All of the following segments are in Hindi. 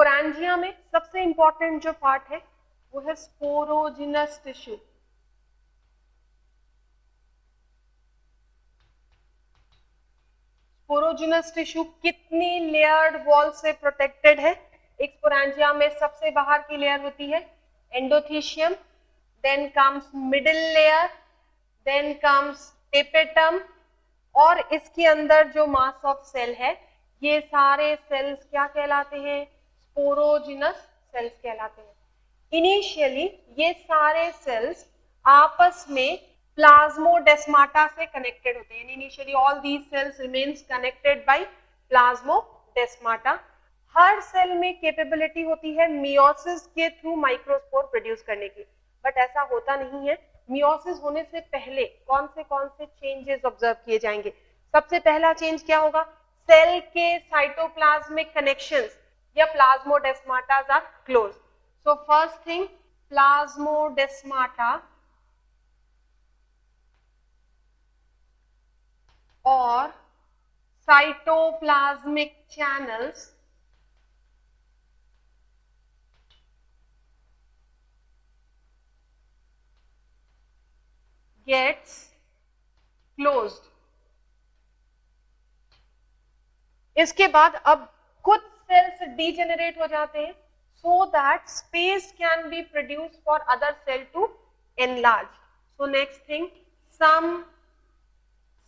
स्पोरेंजिया में सबसे इंपॉर्टेंट जो पार्ट है वो है स्पोरोजिनस टिश्यू। स्पोरोजिनस टिश्यू कितनी लेयर्ड वॉल से प्रोटेक्टेड है? एक स्पोरेंजिया में सबसे बाहर की लेयर होती है endothecium, then comes middle layer, then comes tapetum, और इसके अंदर जो मास ऑफ सेल है ये सारे सेल्स क्या कहलाते हैं? स्पोरोजिनस सेल्स कहलाते हैं। इनिशियली ये सारे सेल्स आपस में प्लाज्मोडेस्माटा से कनेक्टेड होते हैं। Initially all these cells remains connected by plasmodesmata. हर सेल में कैपेबिलिटी होती है मियोसिस के थ्रू माइक्रोस्पोर प्रोड्यूस करने की, बट ऐसा होता नहीं है। मियोसिस होने से पहले कौन से चेंजेस ऑब्जर्व किए जाएंगे? सबसे पहला चेंज क्या होगा? सेल के साइटोप्लाज्मिक कनेक्शंस या plasmodesmatas are close. So first thing, plasmodesmata or cytoplasmic channels gets closed. इसके बाद अब कुछ सेल्स डीजेनरेट हो जाते हैं so that space can be produced for other cell to enlarge. So next thing, some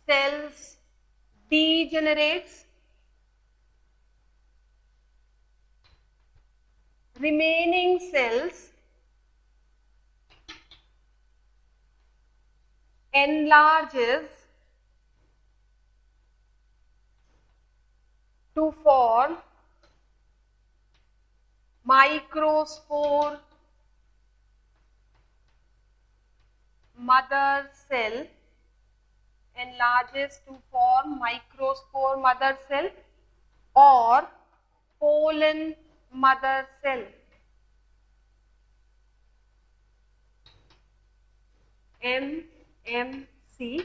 cells degenerates, remaining cells enlarges to form microspore mother cell, enlarges to form microspore mother cell or pollen mother cell. MMC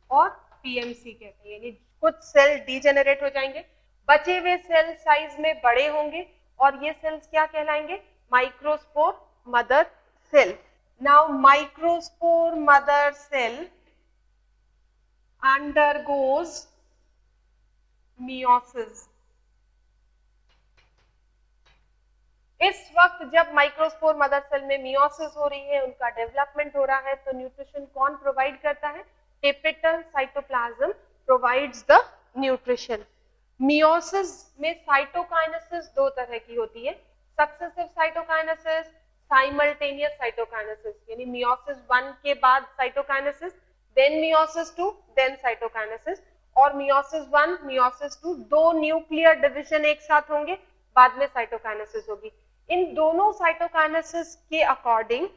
और PMC कहते हैं। यानी कुछ सेल डीजेनरेट हो जाएंगे, बचे हुए सेल साइज में बड़े होंगे और ये सेल्स क्या कहलाएंगे? Microspore mother cell. Now microspore mother cell undergoes meiosis. इस वक्त जब माइक्रोस्पोर मदर सेल में मियोसिस हो रही है, उनका डेवलपमेंट हो रहा है, तो न्यूट्रिशन कौन प्रोवाइड करता है? Tapetal cytoplasm provides the nutrition. Meiosis में साइटोकाइनेसिस दो तरह की होती है, सक्सेसिव साइटोकाइनेसिस, साइमल्टेनियस साइटोकाइनेसिस। यानी मियोसिस 1 के बाद cytokinesis, then meiosis 2, then cytokinesis, और मियोसिस 1, मियोसिस 2 दो न्यूक्लियर डिवीजन एक साथ होंगे, बाद में साइटोकाइनेसिस होगी। इन दोनों साइटोकाइनेसिस के अकॉर्डिंग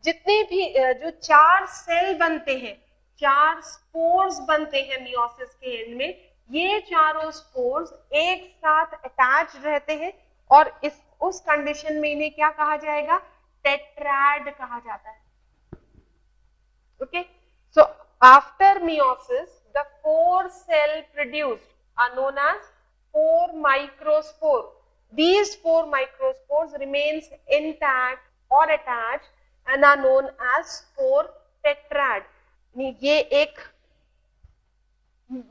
जितने भी जो 4 सेल बनते हैं, 4 स्पोर्स बनते हैं मियोसिस के एंड में, ये चारों स्पोर्स एक साथ अटैच रहते हैं और उस कंडीशन में इन्हें क्या कहा जाएगा? टेट्राड कहा जाता है। Okay, so after meiosis the 4 cell produced are known as 4 microspore. These 4 microspores remains intact or attached and are known as spore tetrad. ये एक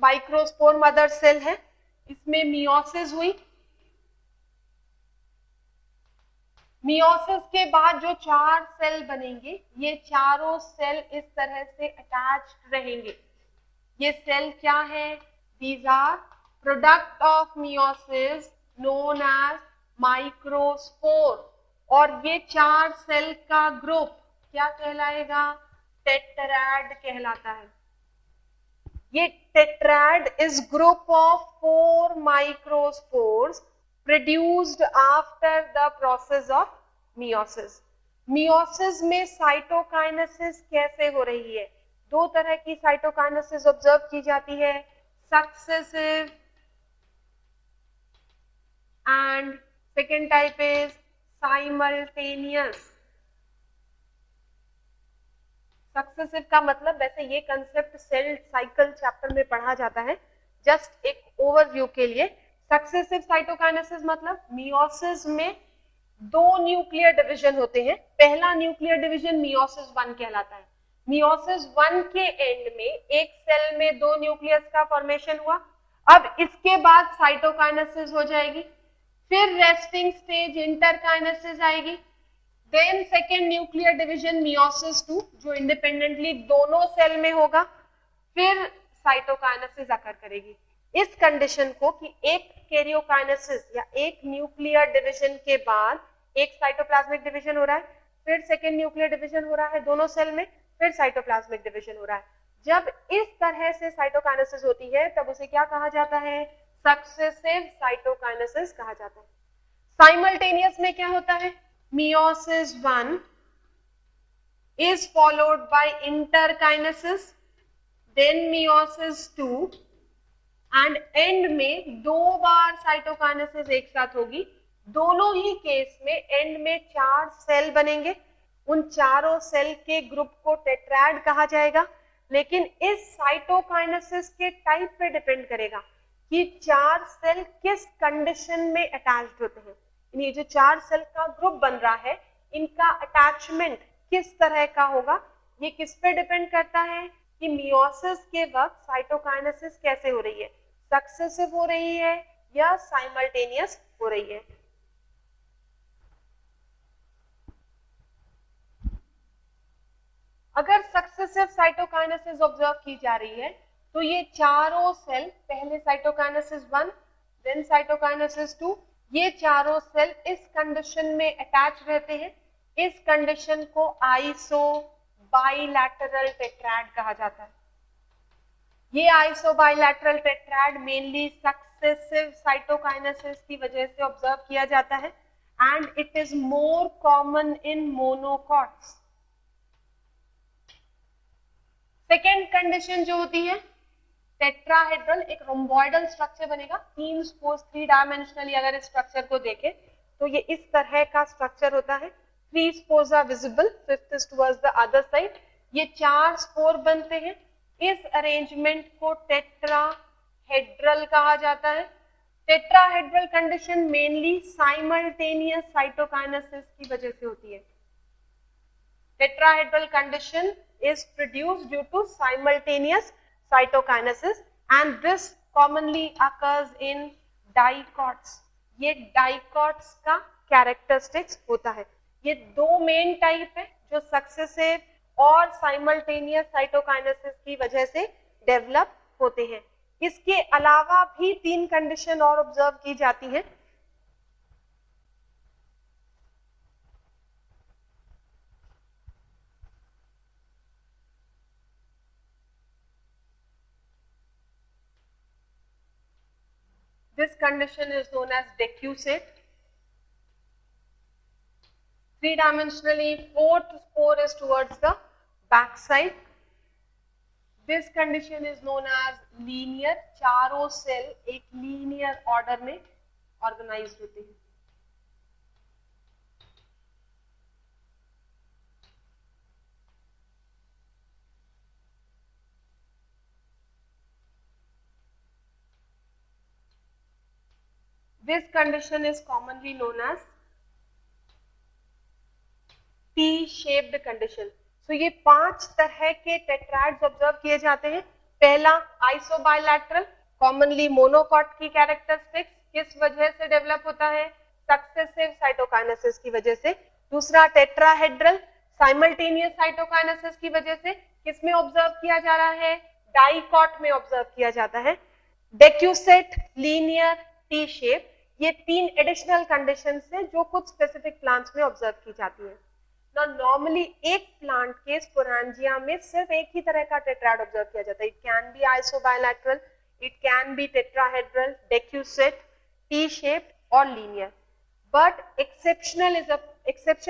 माइक्रोस्पोर मदर सेल है, इसमें मियोसिस हुई। मियोसिस के बाद जो 4 सेल बनेंगे, ये चारों सेल इस तरह से अटैच्ड रहेंगे। ये सेल क्या है? These are product of meiosis known as microspore, और ये 4 सेल का ग्रुप क्या कहलाएगा? टेट्राड कहलाता है। ये tetrad is group of 4 microspores produced after the process of meiosis. Meiosis में साइटोकाइनेसिस कैसे हो रही है? दो तरह की साइटोकाइनेसिस ऑब्जर्व की जाती है, successive and second type is simultaneous. Successive का मतलब, वैसे ये कंसेप्ट सेल साइकिल चैप्टर में पढ़ा जाता है, जस्ट एक ओवरव्यू के लिए। सक्सेसिव साइटोकाइनेसिस मतलब मियोसिस में दो न्यूक्लियर डिवीजन होते हैं। पहला न्यूक्लियर डिवीजन मियोसिस 1 कहलाता है। मियोसिस 1 के एंड में एक सेल में दो न्यूक्लियस का फॉर्मेशन हुआ। अब इसके बाद साइटोकाइनेसिस हो जाएगी, फिर रेस्टिंग स्टेज इंटरकाइनेसिस आएगी, then second nuclear division meiosis 2 जो इंडिपेंडेंटली दोनों सेल में होगा, फिर साइटोकाइनेसिस अकर करेगी। इस कंडीशन को कि एक कैरियोकाइनेसिस या एक न्यूक्लियर डिवीजन के बाद एक साइटोप्लाज्मिक डिवीजन हो रहा है, फिर सेकेंड न्यूक्लियर डिवीजन हो रहा है दोनों सेल में, फिर साइटोप्लाज्मिक डिवीजन हो रहा है। जब इस तरह से साइटोकाइनेसिस होती है तब उसे क्या कहा जाता है? सक्सेसिव साइटोकाइनेसिस कहा जाता है। साइमल्टेनियस में क्या होता है? Meiosis 1 is followed by interkinesis, then meiosis 2 and and में दो बार साइटोकाइनेसिस एक साथ होगी। दोनों ही केस में एंड में 4 सेल बनेंगे। उन चारों सेल के ग्रुप को टेट्राड कहा जाएगा। लेकिन इस साइटोकाइनेसिस के टाइप पे डिपेंड करेगा कि 4 सेल किस कंडीशन में अटैच्ड होते हैं। ये जो 4 सेल का ग्रुप बन रहा है, इनका अटैचमेंट किस तरह का होगा, ये किस पे डिपेंड करता है कि मियोसिस के वक्त साइटोकाइनेसिस कैसे हो रही है, सक्सेसिव हो रही है या साइमल्टेनियस हो रही है। अगर सक्सेसिव साइटोकाइनेसिस ऑब्जर्व की जा रही है तो ये चारों सेल, पहले साइटोकाइनेसिस 1 देन साइटोकाइनेसिस 2, ये चारों सेल इस कंडीशन में अटैच रहते हैं। इस कंडीशन को आइसो बाइलैटरल टेट्राड कहा जाता है। ये iso bilateral tetrad mainly successive cytokinesis की वजह से ऑब्जर्व किया जाता है and it is more common in monocots. Second condition जो होती है टेट्राहेड्रल, एक रोम्बॉइडल स्ट्रक्चर बनेगा। 3 स्पोर्स 3 डायमेंशनली अगर इस स्ट्रक्चर को देखें तो ये इस तरह का स्ट्रक्चर होता है। 3 spores are visible, 5th is towards the other side. ये 4 स्पोर बनते हैं। इस अरेंजमेंट को टेट्राहेड्रल कहा जाता है। Tetrahedral condition mainly simultaneous cytokinesis की वजह से होती है। Tetrahedral condition is produced due to simultaneous cytokinesis and this commonly occurs in dicots. ये dicots का characteristics होता है। ये दो मेन टाइप है जो सक्सेसिव और साइमल्टेनियस साइटोकाइनेसिस की वजह से डेवलप होते हैं। इसके अलावा भी 3 कंडीशन और ऑब्जर्व की जाती हैं। This condition is known as decussate. 3-dimensionally, 4th spore is towards the back side. This condition is known as linear. चारों सेल एक linear order में organized होते हैं। This condition is commonly known as T-shaped condition. So ये 5 तरह के टेट्राड्स ऑब्जर्व किए जाते हैं। पहला आइसोबाइलैटरल, कॉमनली मोनोकॉट की कैरेक्टरिस्टिक्स किस वजह से डेवलप होता है? सक्सेसिव साइटोकाइनेसिस की वजह से। दूसरा टेट्राहेड्रल, साइमल्टेनियस साइटोकाइनेसिस की वजह से। किसमें ऑब्जर्व किया जा रहा है? डाइकॉट में ऑब्जर्व किया जाता है। डेक्यूसेट, लीनियर, टी शेप, ये 3 एडिशनल कंडीशंस हैं जो कुछ स्पेसिफिक प्लांट्स में ऑब्जर्व की जाती है। ना नॉर्मली एक प्लांट के स्पोरेंजिया में सिर्फ एक ही तरह का टेट्राड ऑब्जर्व किया जाता है। It can be isobilateral, it can be tetrahedral, decussate, T shape और linear. But exception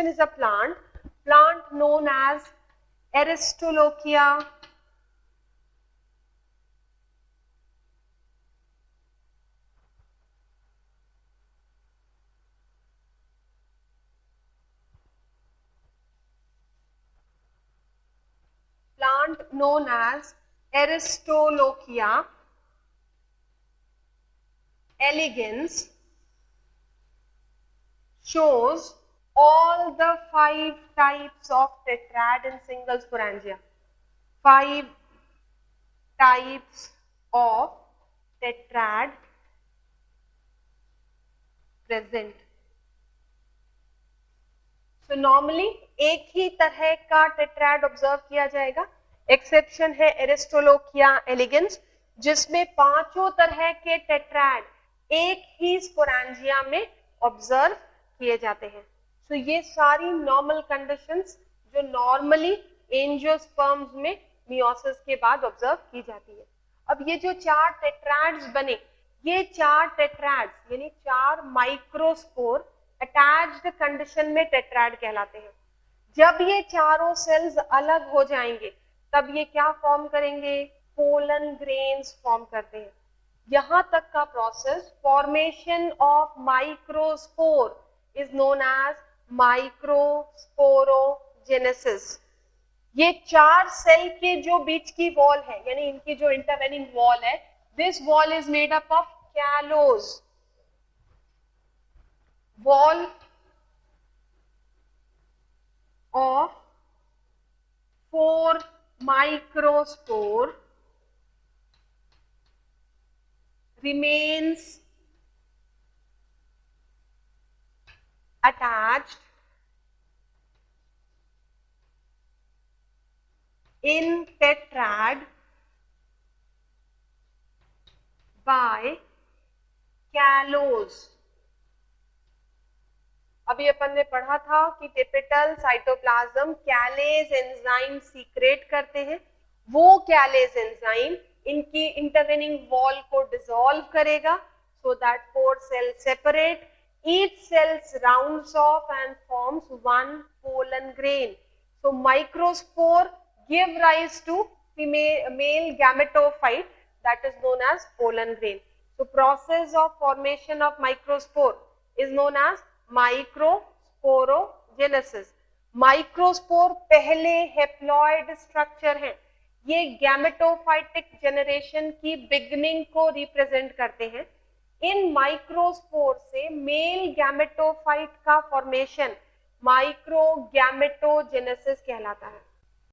is a plant known as Aristolochia elegans shows all the 5 types of tetrad in single sporangia. 5 types of tetrad present. So normally एक ही तरह का टेट्राड ऑब्जर्व किया जाएगा. एक्सेप्शन है एरिस्टोलोकिया एलिगेंस, जिसमें 5 तरह के टेट्राड एक ही स्पोरेंजिया में ऑब्जर्व किए जाते हैं. तो ये सारी नॉर्मल कंडीशंस जो नॉर्मली एंजियोस्पर्म्स में मियोसिस के बाद ऑब्जर्व की जाती है. अब ये जो 4 टेट्राड्स बने, ये 4 टेट्राड्स यानी 4 माइक्रोस्पोर अटैच्ड कंडीशन में टेट्राड कहलाते हैं. जब ये चारों सेल्स अलग हो जाएंगे तब ये क्या फॉर्म करेंगे? पोलन ग्रेन्स फॉर्म करते हैं. यहां तक का process formation of microspore is known as microsporogenesis. ये 4 सेल के जो बीच की वॉल है यानी इनकी जो इंटरवेनिंग वॉल है, this wall is made up of callose. wall of 4 microspore remains attached in tetrad by callose. अभी अपन ने पढ़ा था कि tapetal cytoplasm callase enzyme secrete करते हैं. वो कैलेज एंजाइम इनकी इंटरवेनिंग वॉल को डिसॉल्व करेगा so that 4 cells separate. Each cells rounds off and forms 1 pollen grain. So microspore give rise to male gametophyte that is known as pollen grain. So process of formation of microspore is known as microsporogenesis. Microspore पहले हेप्लॉइड स्ट्रक्चर है. ये गैमेटोफाइटिक जेनरेशन की बिगनिंग को रिप्रेजेंट करते हैं. इन माइक्रोस्पोर से मेल गैमेटोफाइट का फॉर्मेशन माइक्रोगैमेटोजेनेसिस कहलाता है.